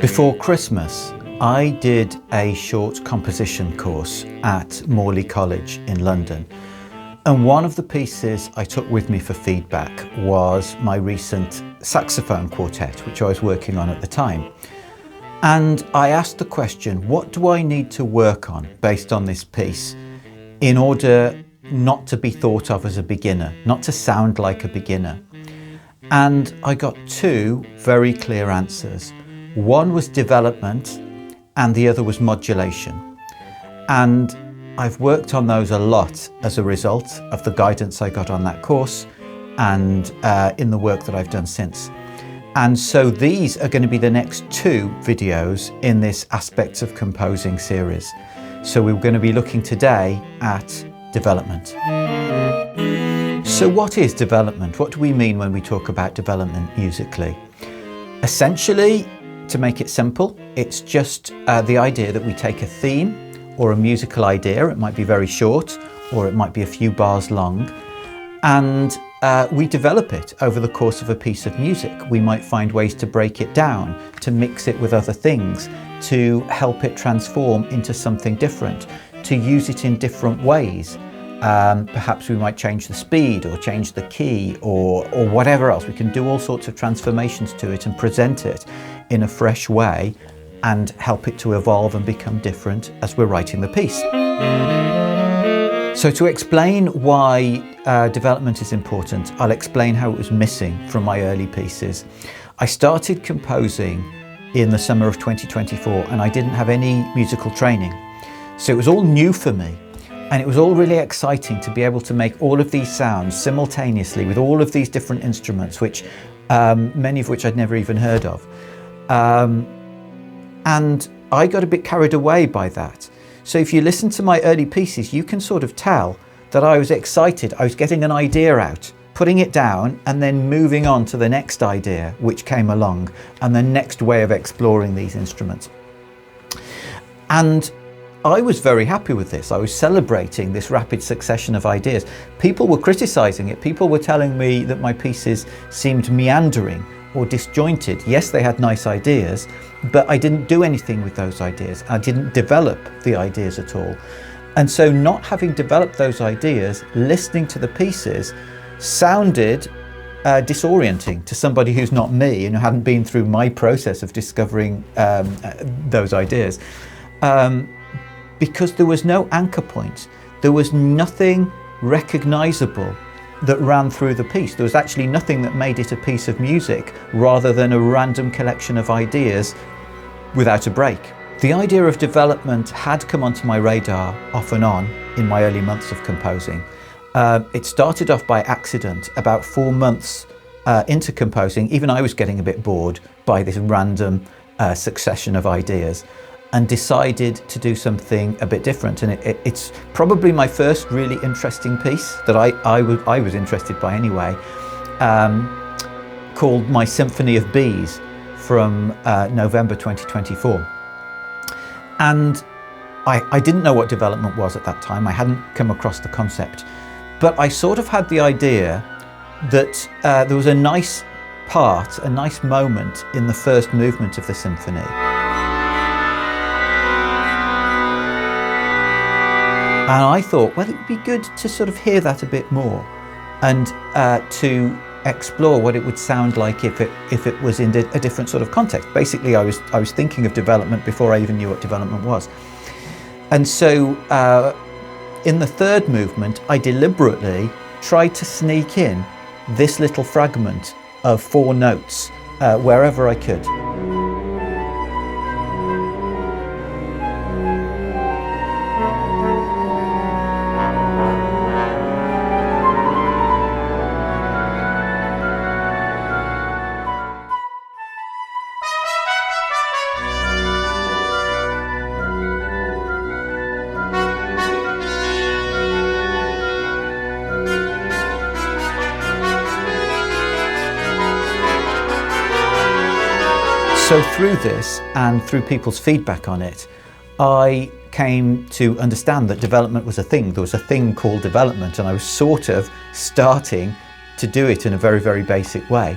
Before Christmas, I did a short composition course at Morley College in London. And one of the pieces I took with me for feedback was my recent saxophone quartet, which I was working on at the time. And I asked the question, what do I need to work on based on this piece in order not to be thought of as a beginner, not to sound like a beginner? And I got two very clear answers. One was development and the other was modulation. And I've worked on those a lot as a result of the guidance I got on that course and in the work that I've done since. And so these are going to be the next two videos in this Aspects of Composing series. So we're going to be looking today at development. So what is development? What do we mean when we talk about development musically? Essentially, to make it simple, it's just the idea that we take a theme or a musical idea, it might be very short or it might be a few bars long, and we develop it over the course of a piece of music. We might find ways to break it down, to mix it with other things, to help it transform into something different, to use it in different ways. Perhaps we might change the speed or change the key or whatever else. We can do all sorts of transformations to it and present it in a fresh way and help it to evolve and become different as we're writing the piece. So to explain why development is important, I'll explain how it was missing from my early pieces. I started composing in the summer of 2024 and I didn't have any musical training. So it was all new for me. And it was all really exciting to be able to make all of these sounds simultaneously with all of these different instruments, which many of which I'd never even heard of. And I got a bit carried away by that. So if you listen to my early pieces, you can sort of tell that I was excited. I was getting an idea out, putting it down, and then moving on to the next idea which came along and the next way of exploring these instruments. And I was very happy with this. I was celebrating this rapid succession of ideas. People were criticizing it. People were telling me that my pieces seemed meandering or disjointed. Yes, they had nice ideas, but I didn't do anything with those ideas. I didn't develop the ideas at all. And so not having developed those ideas, listening to the pieces sounded disorienting to somebody who's not me and who hadn't been through my process of discovering those ideas. Because there was no anchor point. There was nothing recognizable that ran through the piece. There was actually nothing that made it a piece of music rather than a random collection of ideas without a break. The idea of development had come onto my radar off and on in my early months of composing. It started off by accident. About 4 months into composing, even I was getting a bit bored by this random succession of ideas, and decided to do something a bit different. And it's probably my first really interesting piece that I was interested by anyway, called My Symphony of Bees from November 2024. And I didn't know what development was at that time. I hadn't come across the concept, but I sort of had the idea that there was a nice part, a nice moment in the first movement of the symphony. And I thought, well, it would be good to sort of hear that a bit more and to explore what it would sound like if it was in a different sort of context. Basically, I was thinking of development before I even knew what development was. And so in the third movement, I deliberately tried to sneak in this little fragment of 4 notes wherever I could. So through this and through people's feedback on it, I came to understand that development was a thing. There was a thing called development, and I was sort of starting to do it in a very, very basic way.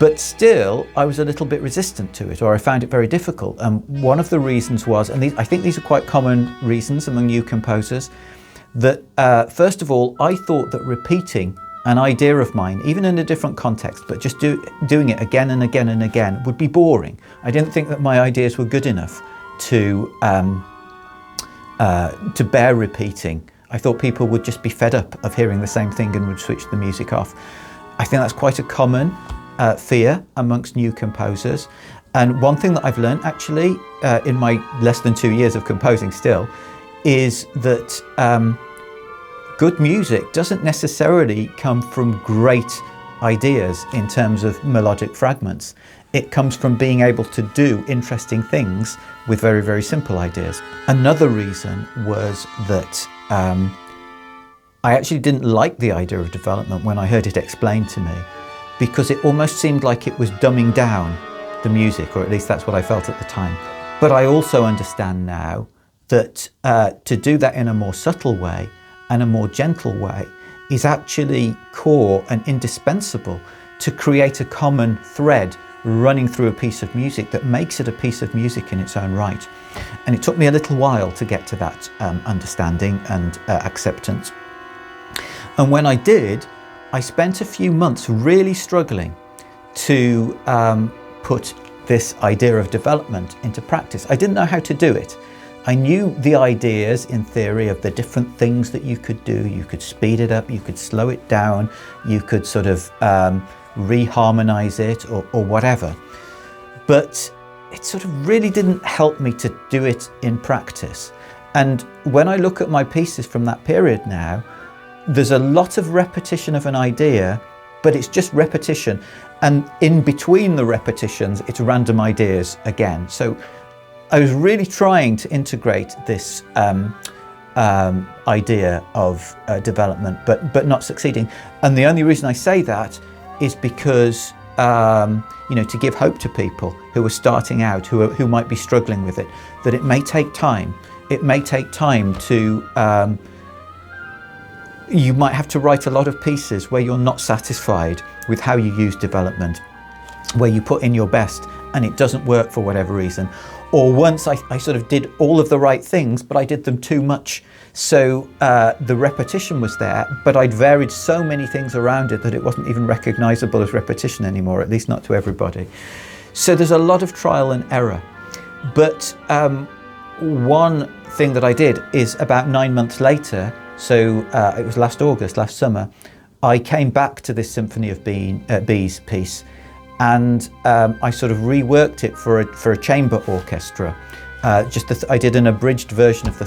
But still, I was a little bit resistant to it, or I found it very difficult. And one of the reasons was, and I think these are quite common reasons among new composers, that first of all, I thought that repeating an idea of mine, even in a different context, but just doing it again and again and again, would be boring. I didn't think that my ideas were good enough to bear repeating. I thought people would just be fed up of hearing the same thing and would switch the music off. I think that's quite a common fear amongst new composers. And one thing that I've learned actually in my less than 2 years of composing still is that good music doesn't necessarily come from great ideas in terms of melodic fragments. It comes from being able to do interesting things with very, very simple ideas. Another reason was that I actually didn't like the idea of development when I heard it explained to me, because it almost seemed like it was dumbing down the music, or at least that's what I felt at the time. But I also understand now that to do that in a more subtle way and a more gentle way is actually core and indispensable to create a common thread running through a piece of music that makes it a piece of music in its own right. And it took me a little while to get to that understanding and acceptance. And when I did, I spent a few months really struggling to put this idea of development into practice. I didn't know how to do it. I knew the ideas in theory of the different things that you could do. You could speed it up, you could slow it down, you could sort of reharmonize it or whatever. But it sort of really didn't help me to do it in practice. And when I look at my pieces from that period now, there's a lot of repetition of an idea, but it's just repetition. And in between the repetitions, it's random ideas again. So I was really trying to integrate this idea of development, but not succeeding. And the only reason I say that is because, to give hope to people who are starting out, who might be struggling with it, that it may take time. It may take time to, you might have to write a lot of pieces where you're not satisfied with how you use development, where you put in your best and it doesn't work for whatever reason. Or once I sort of did all of the right things, but I did them too much. So the repetition was there, but I'd varied so many things around it that it wasn't even recognizable as repetition anymore, at least not to everybody. So there's a lot of trial and error. But one thing that I did is about 9 months later, so it was last August, last summer, I came back to this Symphony of Bees piece, and I sort of reworked it for a chamber orchestra. I did an abridged version of the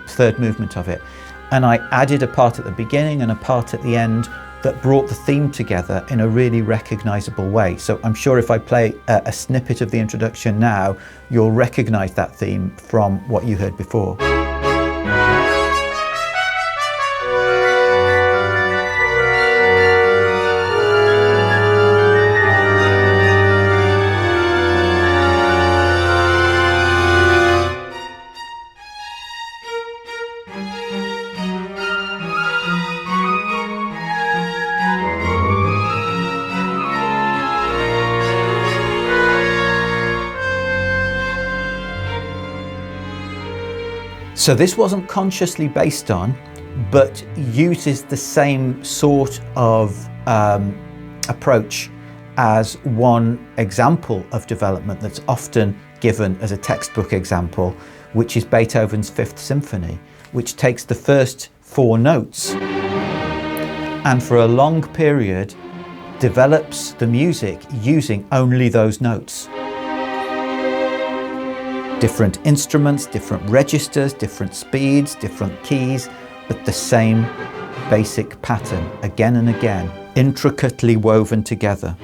third movement of it, and I added a part at the beginning and a part at the end that brought the theme together in a really recognizable way. So I'm sure if I play a snippet of the introduction now, you'll recognize that theme from what you heard before. So this wasn't consciously based on, but uses the same sort of approach as one example of development that's often given as a textbook example, which is Beethoven's Fifth Symphony, which takes the first 4 notes and for a long period develops the music using only those notes. Different instruments, different registers, different speeds, different keys, but the same basic pattern again and again, intricately woven together.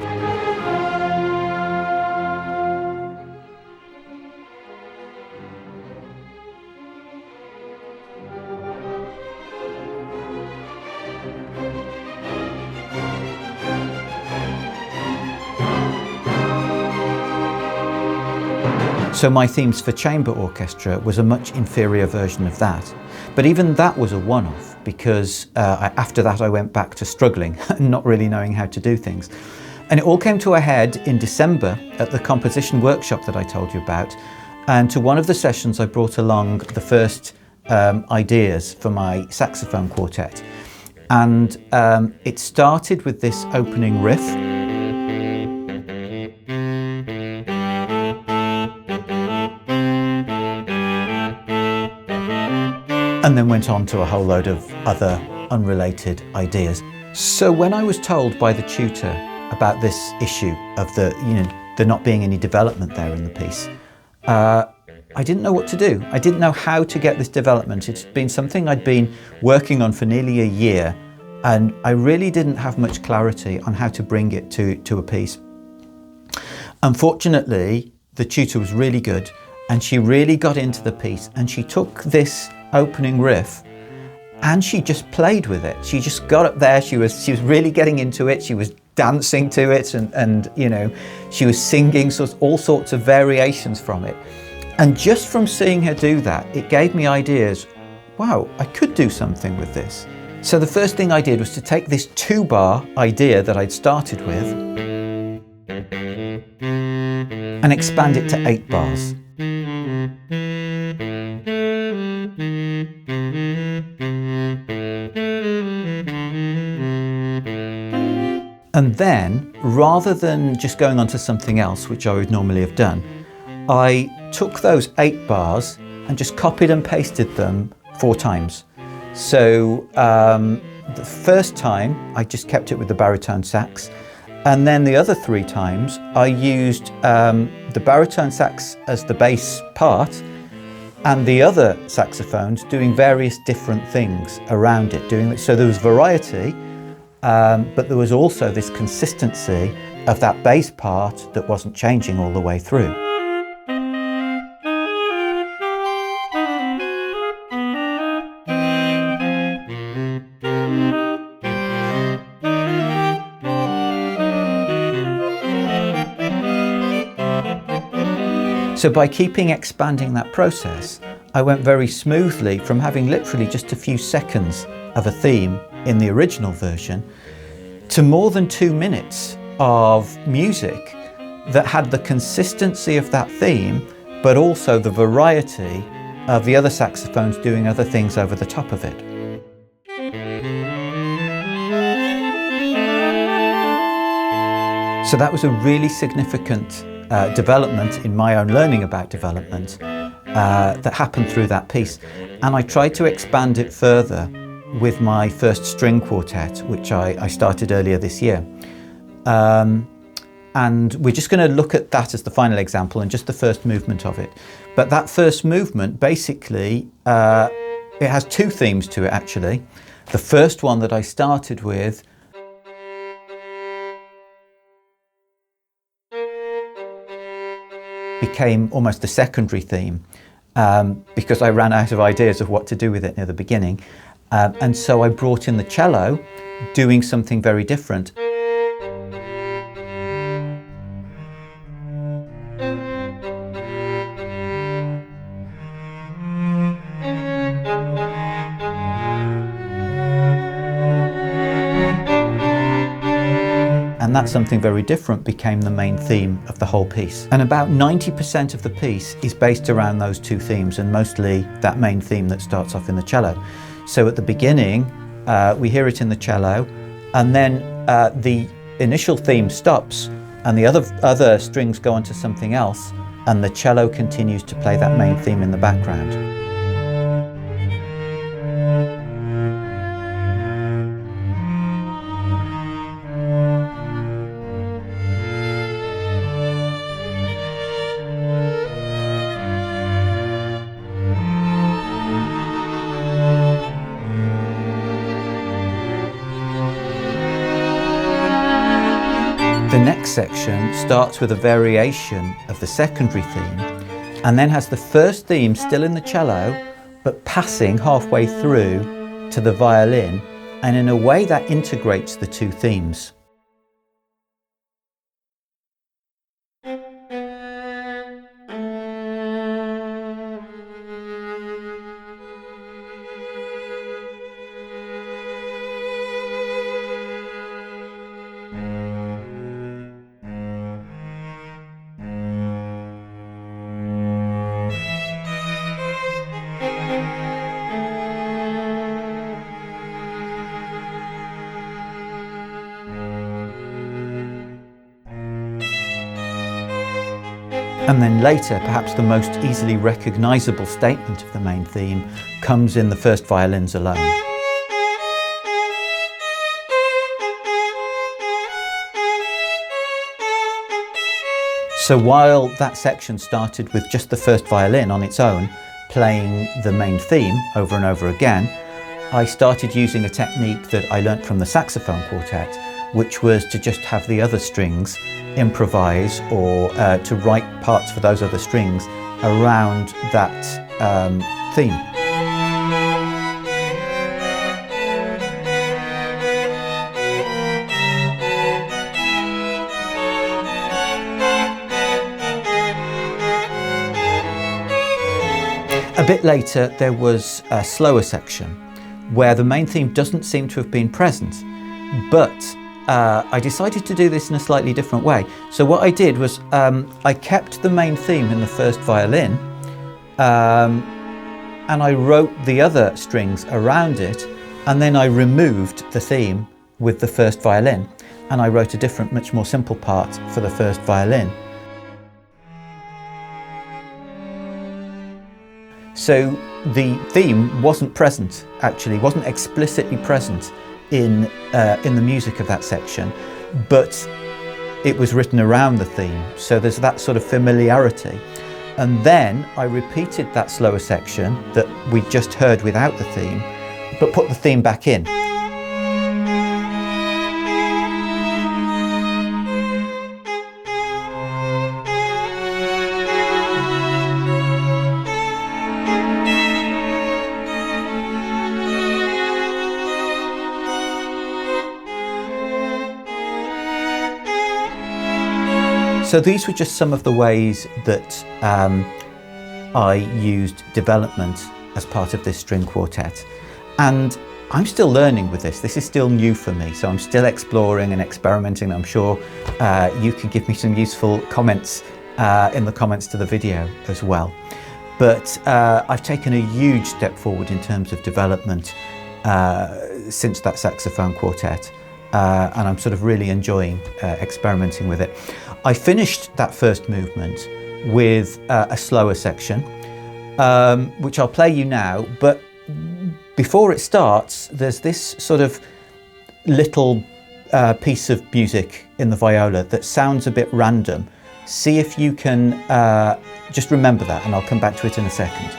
So my themes for chamber orchestra was a much inferior version of that. But even that was a one-off, because after that I went back to struggling and not really knowing how to do things. And it all came to a head in December at the composition workshop that I told you about. And to one of the sessions, I brought along the first ideas for my saxophone quartet. And it started with this opening riff. And then went on to a whole load of other unrelated ideas. So when I was told by the tutor about this issue of there not being any development there in the piece, I didn't know what to do. I didn't know how to get this development. It's been something I'd been working on for nearly a year, and I really didn't have much clarity on how to bring it to a piece. Unfortunately, the tutor was really good, and she really got into the piece, and she took this opening riff and she just played with it. She just got up there, she was really getting into it, she was dancing to it, and you know, she was singing all sorts of variations from it. And just from seeing her do that, it gave me ideas. Wow, I could do something with this. So the first thing I did was to take this 2-bar idea that I'd started with and expand it to 8 bars. And then, rather than just going on to something else, which I would normally have done, I took those 8 bars and just copied and pasted them 4 times. So the first time I just kept it with the baritone sax, and then the other 3 times I used the baritone sax as the bass part and the other saxophones doing various different things around it. So there was variety, but there was also this consistency of that bass part that wasn't changing all the way through. So by keeping expanding that process, I went very smoothly from having literally just a few seconds of a theme in the original version to more than 2 minutes of music that had the consistency of that theme, but also the variety of the other saxophones doing other things over the top of it. So that was a really significant development in my own learning about development that happened through that piece. And I tried to expand it further with my first string quartet, which I started earlier this year. And we're just going to look at that as the final example and just the first movement of it. But that first movement, basically, it has 2 themes to it, actually. The first one that I started with became almost a secondary theme because I ran out of ideas of what to do with it near the beginning. And so I brought in the cello doing something very different. And that something very different became the main theme of the whole piece. And about 90% of the piece is based around those 2 themes, and mostly that main theme that starts off in the cello. So at the beginning, we hear it in the cello, and then the initial theme stops, and the other strings go on to something else, and the cello continues to play that main theme in the background. The next section starts with a variation of the secondary theme and then has the first theme still in the cello but passing halfway through to the violin, and in a way that integrates the 2 themes. And then later, perhaps the most easily recognisable statement of the main theme comes in the first violins alone. So while that section started with just the first violin on its own, playing the main theme over and over again, I started using a technique that I learnt from the saxophone quartet, which was to just have the other strings improvise or to write parts for those other strings around that theme. A bit later there was a slower section where the main theme doesn't seem to have been present, but I decided to do this in a slightly different way. So what I did was I kept the main theme in the first violin and I wrote the other strings around it, and then I removed the theme with the first violin and I wrote a different, much more simple part for the first violin. So the theme wasn't present, actually, wasn't explicitly present in the music of that section, but it was written around the theme. So there's that sort of familiarity. And then I repeated that slower section that we just heard without the theme, but put the theme back in. So these were just some of the ways that I used development as part of this string quartet. And I'm still learning with this. This is still new for me, so I'm still exploring and experimenting. I'm sure you can give me some useful comments in the comments to the video as well. But I've taken a huge step forward in terms of development since that saxophone quartet. And I'm sort of really enjoying experimenting with it. I finished that first movement with a slower section, which I'll play you now, but before it starts, there's this sort of little piece of music in the viola that sounds a bit random. See if you can just remember that, and I'll come back to it in a second.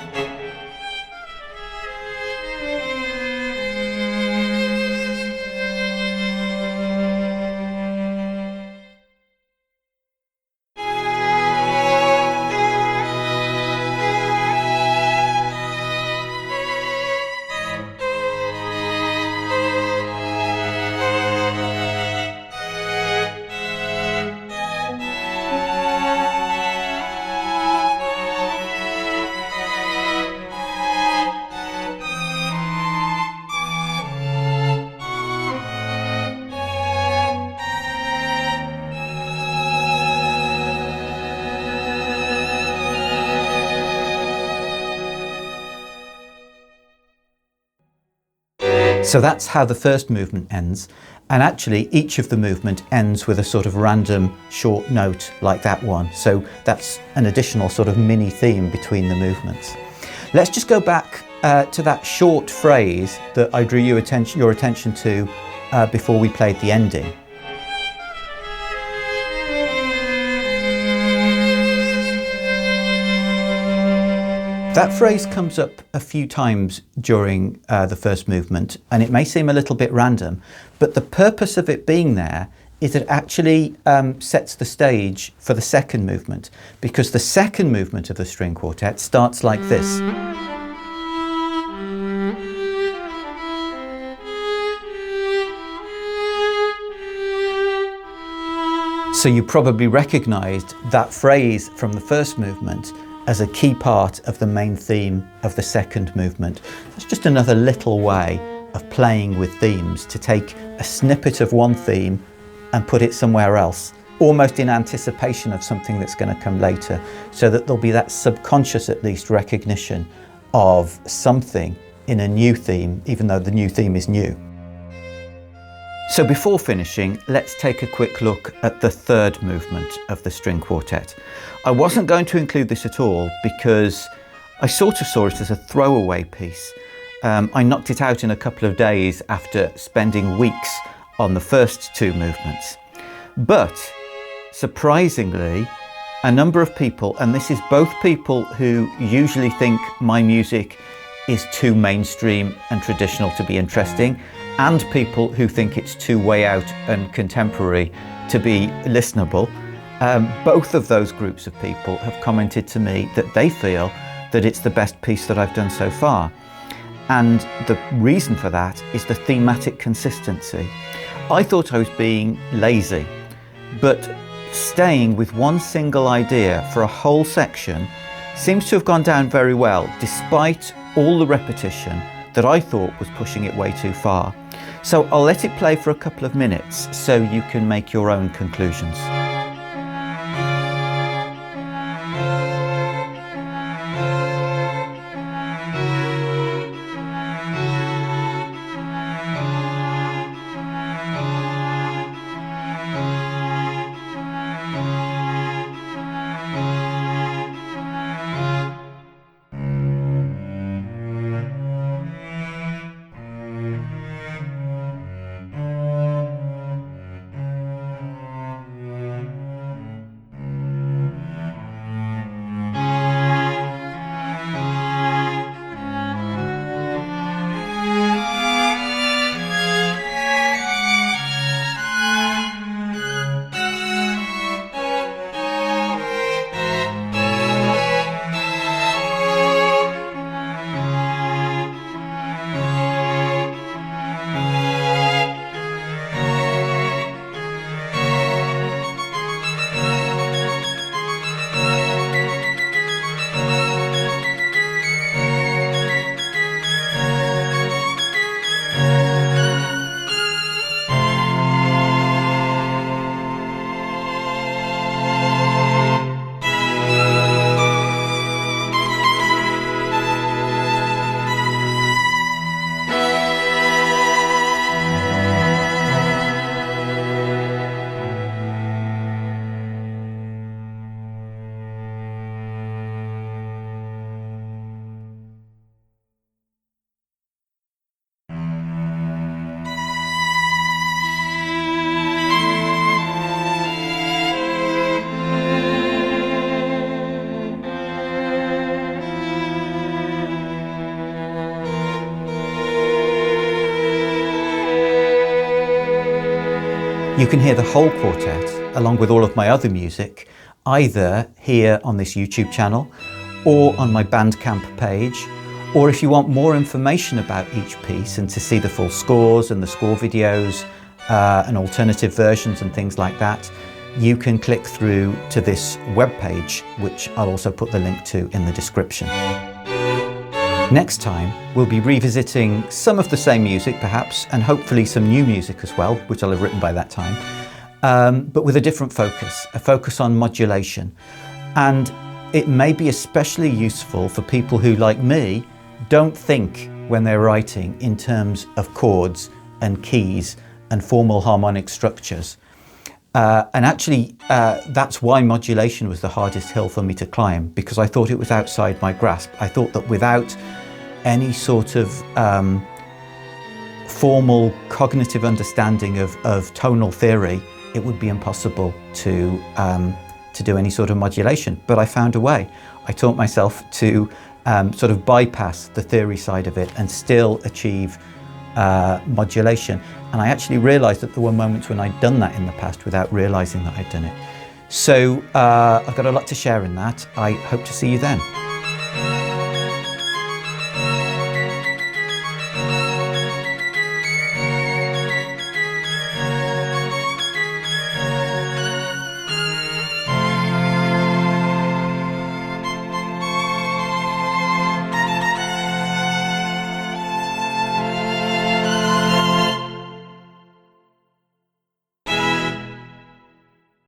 So that's how the first movement ends, and actually each of the movement ends with a sort of random short note like that one. So that's an additional sort of mini theme between the movements. Let's just go back to that short phrase that I drew your attention to before we played the ending. That phrase comes up a few times during the first movement, and it may seem a little bit random, but the purpose of it being there is it actually sets the stage for the second movement, because the second movement of the string quartet starts like this. So you probably recognised that phrase from the first movement as a key part of the main theme of the second movement. It's just another little way of playing with themes, to take a snippet of one theme and put it somewhere else, almost in anticipation of something that's going to come later, so that there'll be that subconscious, at least, recognition of something in a new theme, even though the new theme is new. So before finishing, let's take a quick look at the third movement of the string quartet. I wasn't going to include this at all because I sort of saw it as a throwaway piece. I knocked it out in a couple of days after spending weeks on the first two movements. But surprisingly, a number of people, and this is both people who usually think my music is too mainstream and traditional to be interesting, and people who think it's too way out and contemporary to be listenable, both of those groups of people have commented to me that they feel that it's the best piece that I've done so far. And the reason for that is the thematic consistency. I thought I was being lazy, but staying with one single idea for a whole section seems to have gone down very well, despite all the repetition that I thought was pushing it way too far. So I'll let it play for a couple of minutes so you can make your own conclusions. You can hear the whole quartet, along with all of my other music, either here on this YouTube channel, or on my Bandcamp page, or if you want more information about each piece and to see the full scores and the score videos and alternative versions and things like that, you can click through to this webpage, which I'll also put the link to in the description. Next time, we'll be revisiting some of the same music perhaps, and hopefully some new music as well, which I'll have written by that time, but with a different focus, a focus on modulation. And it may be especially useful for people who, like me, don't think when they're writing in terms of chords and keys and formal harmonic structures. And actually, that's why modulation was the hardest hill for me to climb, because I thought it was outside my grasp. I thought that without any sort of formal cognitive understanding of tonal theory, it would be impossible to do any sort of modulation. But I found a way. I taught myself to sort of bypass the theory side of it and still achieve modulation. And I actually realized that there were moments when I'd done that in the past without realizing that I'd done it. So I've got a lot to share in that. I hope to see you then.